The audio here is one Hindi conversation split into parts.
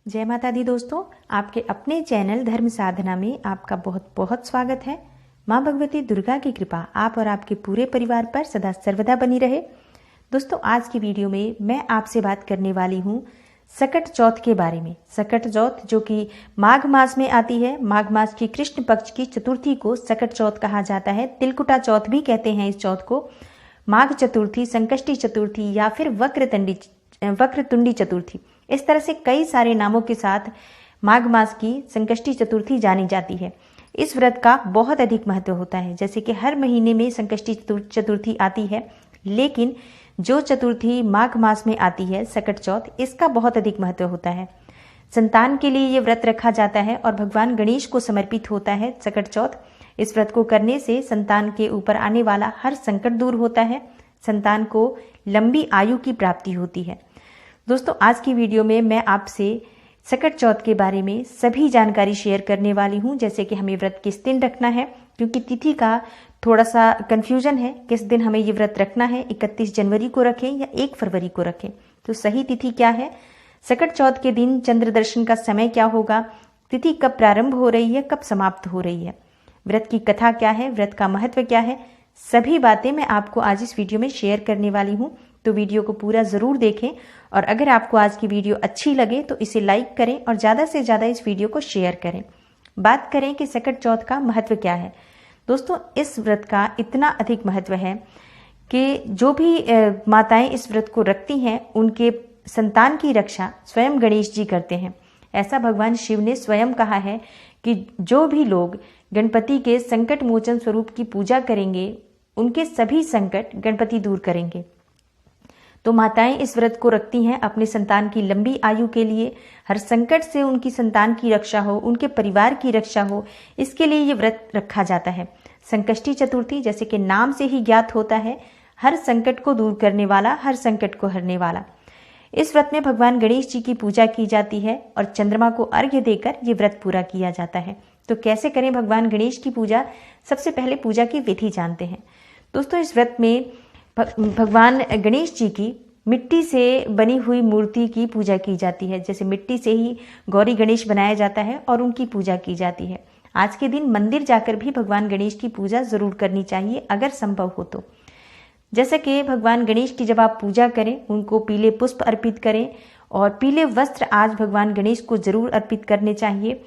जय माता दी दोस्तों, आपके अपने चैनल धर्म साधना में आपका बहुत बहुत स्वागत है। माँ भगवती दुर्गा की कृपा आप और आपके पूरे परिवार पर सदा सर्वदा बनी रहे। दोस्तों, आज की वीडियो में मैं आपसे बात करने वाली हूँ सकट चौथ के बारे में। सकट चौथ जो कि माघ मास में आती है। माघ मास की कृष्ण पक्ष की चतुर्थी को सकट चौथ कहा जाता है। तिलकुटा चौथ भी कहते हैं इस चौथ को। माघ चतुर्थी, संकष्टी चतुर्थी या फिर वक्रतुंडी चतुर्थी, इस तरह से कई सारे नामों के साथ माघ मास की संकष्टी चतुर्थी जानी जाती है। इस व्रत का बहुत अधिक महत्व होता है। जैसे कि हर महीने में संकष्टी चतुर्थी आती है, लेकिन जो चतुर्थी माघ मास में आती है सकट चौथ, इसका बहुत अधिक महत्व होता है। संतान के लिए ये व्रत रखा जाता है और भगवान गणेश को समर्पित होता है सकट चौथ। इस व्रत को करने से संतान के ऊपर आने वाला हर संकट दूर होता है, संतान को लंबी आयु की प्राप्ति होती है। दोस्तों, आज की वीडियो में मैं आपसे सकट चौथ के बारे में सभी जानकारी शेयर करने वाली हूं। जैसे कि हमें व्रत किस दिन रखना है, क्योंकि तिथि का थोड़ा सा कंफ्यूजन है, किस दिन हमें ये व्रत रखना है, 31 जनवरी को रखें या 1 फरवरी को रखें। तो सही तिथि क्या है, सकट चौथ के दिन चंद्र दर्शन का समय क्या होगा, तिथि कब प्रारंभ हो रही है, कब समाप्त हो रही है, व्रत की कथा क्या है, व्रत का महत्व क्या है, सभी बातें मैं आपको आज इस वीडियो में शेयर करने वाली हूँ। तो वीडियो को पूरा जरूर देखें और अगर आपको आज की वीडियो अच्छी लगे तो इसे लाइक करें और ज़्यादा से ज़्यादा इस वीडियो को शेयर करें। बात करें कि सकट चौथ का महत्व क्या है। दोस्तों, इस व्रत का इतना अधिक महत्व है कि जो भी माताएं इस व्रत को रखती हैं, उनके संतान की रक्षा स्वयं गणेश जी करते हैं। ऐसा भगवान शिव ने स्वयं कहा है कि जो भी लोग गणपति के संकट मोचन स्वरूप की पूजा करेंगे, उनके सभी संकट गणपति दूर करेंगे। तो माताएं इस व्रत को रखती हैं अपने संतान की लंबी आयु के लिए, हर संकट से उनकी संतान की रक्षा हो, उनके परिवार की रक्षा हो, इसके लिए ये व्रत रखा जाता है। संकष्टी चतुर्थी जैसे कि नाम से ही ज्ञात होता है, हर संकट को दूर करने वाला, हर संकट को हरने वाला। इस व्रत में भगवान गणेश जी की पूजा की जाती है और चंद्रमा को अर्घ्य देकर ये व्रत पूरा किया जाता है। तो कैसे करें भगवान गणेश की पूजा, सबसे पहले पूजा की विधि जानते हैं। दोस्तों, इस व्रत में भगवान गणेश जी की मिट्टी से बनी हुई मूर्ति की पूजा की जाती है। जैसे मिट्टी से ही गौरी गणेश बनाया जाता है और उनकी पूजा की जाती है। आज के दिन मंदिर जाकर भी भगवान गणेश की पूजा जरूर करनी चाहिए अगर संभव हो तो। जैसे कि भगवान गणेश की जब आप पूजा करें, उनको पीले पुष्प अर्पित करें और पीले वस्त्र आज भगवान गणेश को जरूर अर्पित करने चाहिए।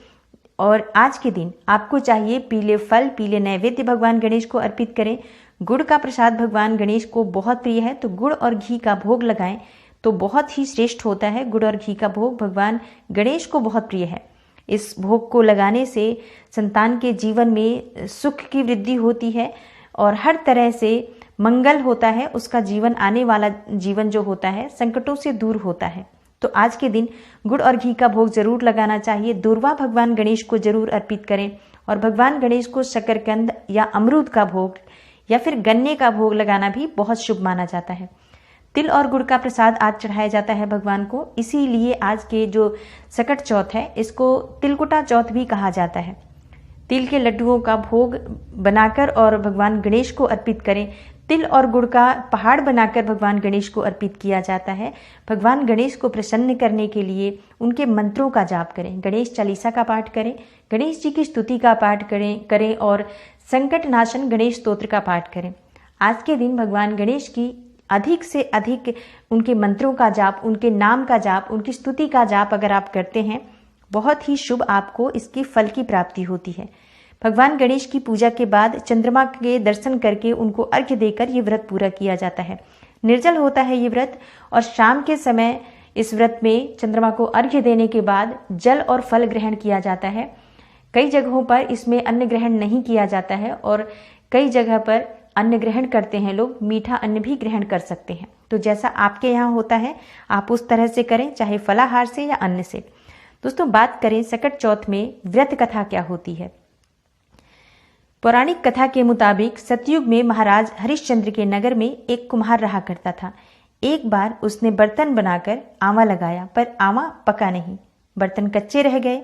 और आज के दिन आपको चाहिए पीले फल, पीले नैवेद्य भगवान गणेश को अर्पित करें। गुड़ का प्रसाद भगवान गणेश को बहुत प्रिय है, तो गुड़ और घी का भोग लगाएं तो बहुत ही श्रेष्ठ होता है। गुड़ और घी का भोग भगवान गणेश को बहुत प्रिय है। इस भोग को लगाने से संतान के जीवन में सुख की वृद्धि होती है और हर तरह से मंगल होता है। उसका जीवन, आने वाला जीवन जो होता है, संकटों से दूर होता है। तो आज के दिन गुड़ और घी का भोग जरूर लगाना चाहिए। दूर्वा भगवान गणेश को जरूर अर्पित करें और भगवान गणेश को शकरकंद या अमरूद का भोग या फिर गन्ने का भोग लगाना भी बहुत शुभ माना जाता है। तिल और गुड़ का प्रसाद आज चढ़ाया जाता है भगवान को, इसीलिए आज के जो सकट चौथ है इसको तिलकुटा चौथ भी कहा जाता है। तिल के लड्डुओं का भोग बनाकर और भगवान गणेश को अर्पित करें। तिल और गुड़ का पहाड़ बनाकर भगवान गणेश को अर्पित किया जाता है। भगवान गणेश को प्रसन्न करने के लिए उनके मंत्रों का जाप करें, गणेश चालीसा का पाठ करें, गणेश जी की स्तुति का पाठ करें और संकट नाशन गणेश स्तोत्र का पाठ करें। आज के दिन भगवान गणेश की अधिक से अधिक उनके मंत्रों का जाप, उनके नाम का जाप, उनकी स्तुति का जाप अगर आप करते हैं, बहुत ही शुभ आपको इसकी फल की प्राप्ति होती है। भगवान गणेश की पूजा के बाद चंद्रमा के दर्शन करके उनको अर्घ्य देकर ये व्रत पूरा किया जाता है। निर्जल होता है ये व्रत और शाम के समय इस व्रत में चंद्रमा को अर्घ्य देने के बाद जल और फल ग्रहण किया जाता है। कई जगहों पर इसमें अन्न ग्रहण नहीं किया जाता है और कई जगह पर अन्न ग्रहण करते हैं लोग, मीठा अन्न भी ग्रहण कर सकते हैं। तो जैसा आपके यहाँ होता है आप उस तरह से करें, चाहे फलाहार से या अन्न से। दोस्तों, बात करें सकट चौथ में व्रत कथा क्या होती है। पौराणिक कथा के मुताबिक सतयुग में महाराज हरिश्चंद्र के नगर में एक कुम्हार रहा करता था। एक बार उसने बर्तन बनाकर आंवा लगाया, पर आंवा पका नहीं, बर्तन कच्चे रह गए।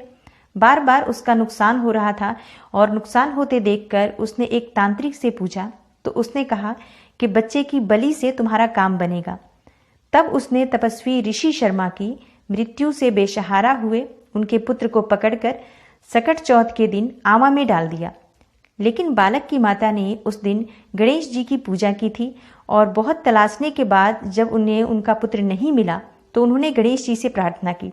बार बार उसका नुकसान हो रहा था और नुकसान होते देखकर उसने एक तांत्रिक से पूछा, तो उसने कहा कि बच्चे की बलि से तुम्हारा काम बनेगा। तब उसने तपस्वी ऋषि शर्मा की मृत्यु से बेसहारा हुए उनके पुत्र को पकड़कर सकट चौथ के दिन आवा में डाल दिया। लेकिन बालक की माता ने उस दिन गणेश जी की पूजा की थी और बहुत तलाशने के बाद जब उन्हें उनका पुत्र नहीं मिला तो उन्होंने गणेश जी से प्रार्थना की।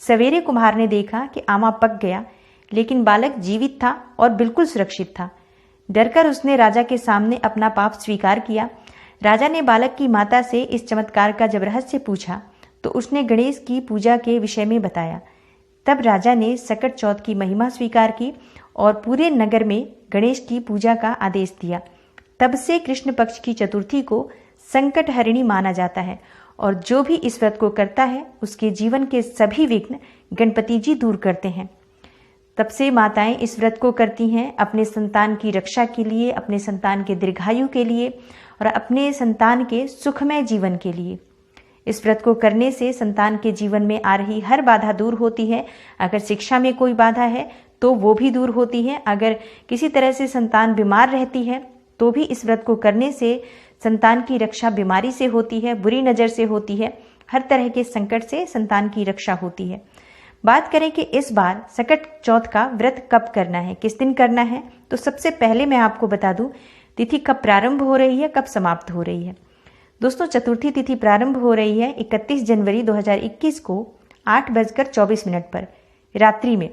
सवेरे कुम्हार ने देखा कि आमा पक गया, लेकिन बालक जीवित था और बिल्कुल सुरक्षित था। डरकर उसने राजा के सामने अपना पाप स्वीकार किया। राजा ने बालक की माता से इस चमत्कार का जब रहस्य पूछा तो उसने गणेश की पूजा के विषय में बताया। तब राजा ने सकट चौथ की महिमा स्वीकार की और पूरे नगर में गणेश की पूजा का आदेश दिया। तब से कृष्ण पक्ष की चतुर्थी को संकट हरिणी माना जाता है और जो भी इस व्रत को करता है उसके जीवन के सभी विघ्न गणपति जी दूर करते हैं। तब से माताएं इस व्रत को करती हैं अपने संतान की रक्षा के लिए, अपने संतान के दीर्घायु के लिए और अपने संतान के सुखमय जीवन के लिए। इस व्रत को करने से संतान के जीवन में आ रही हर बाधा दूर होती है। अगर शिक्षा में कोई बाधा है तो वो भी दूर होती है। अगर किसी तरह से संतान बीमार रहती है तो भी इस व्रत को करने से संतान की रक्षा बीमारी से होती है, बुरी नज़र से होती है, हर तरह के संकट से संतान की रक्षा होती है। बात करें कि इस बार सकट चौथ का व्रत कब करना है, किस दिन करना है, तो सबसे पहले मैं आपको बता दूं तिथि कब प्रारंभ हो रही है, कब समाप्त हो रही है। दोस्तों, चतुर्थी तिथि प्रारंभ हो रही है 31 जनवरी 2021 को 8:24 पर रात्रि में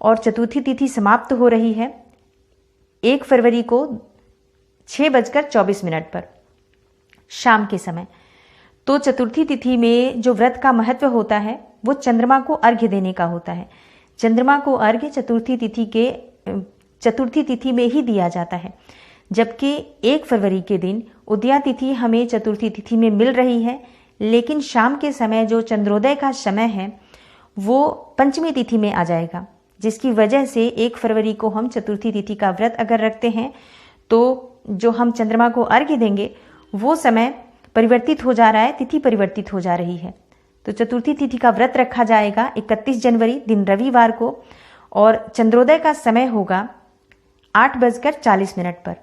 और चतुर्थी तिथि समाप्त हो रही है 1 फरवरी को 6:24 पर शाम के समय। तो चतुर्थी तिथि में जो व्रत का महत्व होता है वो चंद्रमा को अर्घ्य देने का होता है। चंद्रमा को अर्घ्य चतुर्थी तिथि में ही दिया जाता है, जबकि 1 फरवरी के दिन उदया तिथि हमें चतुर्थी तिथि में मिल रही है, लेकिन शाम के समय जो चंद्रोदय का समय है वो पंचमी तिथि में आ जाएगा, जिसकी वजह से 1 फरवरी को हम चतुर्थी तिथि का व्रत अगर रखते हैं तो जो हम चंद्रमा को अर्घ्य देंगे वो समय परिवर्तित हो जा रहा है, तिथि परिवर्तित हो जा रही है। तो चतुर्थी तिथि का व्रत रखा जाएगा 31 जनवरी दिन रविवार को और चंद्रोदय का समय होगा 8:40 पर।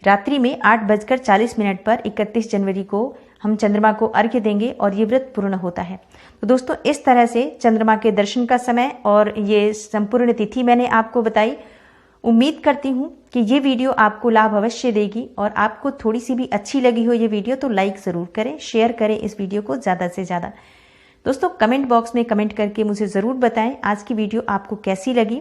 रात्रि में 8:40 पर 31 जनवरी को हम चंद्रमा को अर्घ्य देंगे और ये व्रत पूर्ण होता है। तो दोस्तों, इस तरह से चंद्रमा के दर्शन का समय और ये संपूर्ण तिथि मैंने आपको बताई। उम्मीद करती हूँ कि ये वीडियो आपको लाभ अवश्य देगी और आपको थोड़ी सी भी अच्छी लगी हो ये वीडियो तो लाइक ज़रूर करें, शेयर करें इस वीडियो को ज़्यादा से ज़्यादा। दोस्तों, कमेंट बॉक्स में कमेंट करके मुझे ज़रूर बताएं आज की वीडियो आपको कैसी लगी।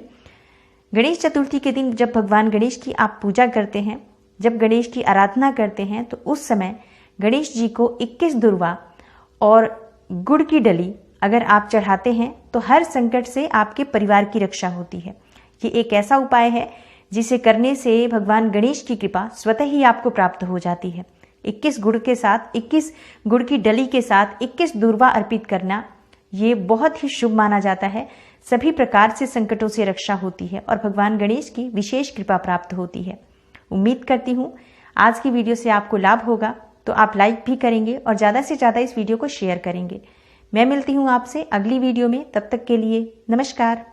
गणेश चतुर्थी के दिन जब भगवान गणेश की आप पूजा करते हैं, जब गणेश की आराधना करते हैं तो उस समय गणेश जी को 21 दुर्वा और गुड़ की डली अगर आप चढ़ाते हैं तो हर संकट से आपके परिवार की रक्षा होती है। ये एक ऐसा उपाय है जिसे करने से भगवान गणेश की कृपा स्वतः ही आपको प्राप्त हो जाती है। 21 गुड़ की डली के साथ 21 दुर्वा अर्पित करना ये बहुत ही शुभ माना जाता है। सभी प्रकार से संकटों से रक्षा होती है और भगवान गणेश की विशेष कृपा प्राप्त होती है। उम्मीद करती हूँ आज की वीडियो से आपको लाभ होगा, तो आप लाइक भी करेंगे और ज़्यादा से ज़्यादा इस वीडियो को शेयर करेंगे। मैं मिलती हूँ आपसे अगली वीडियो में, तब तक के लिए नमस्कार।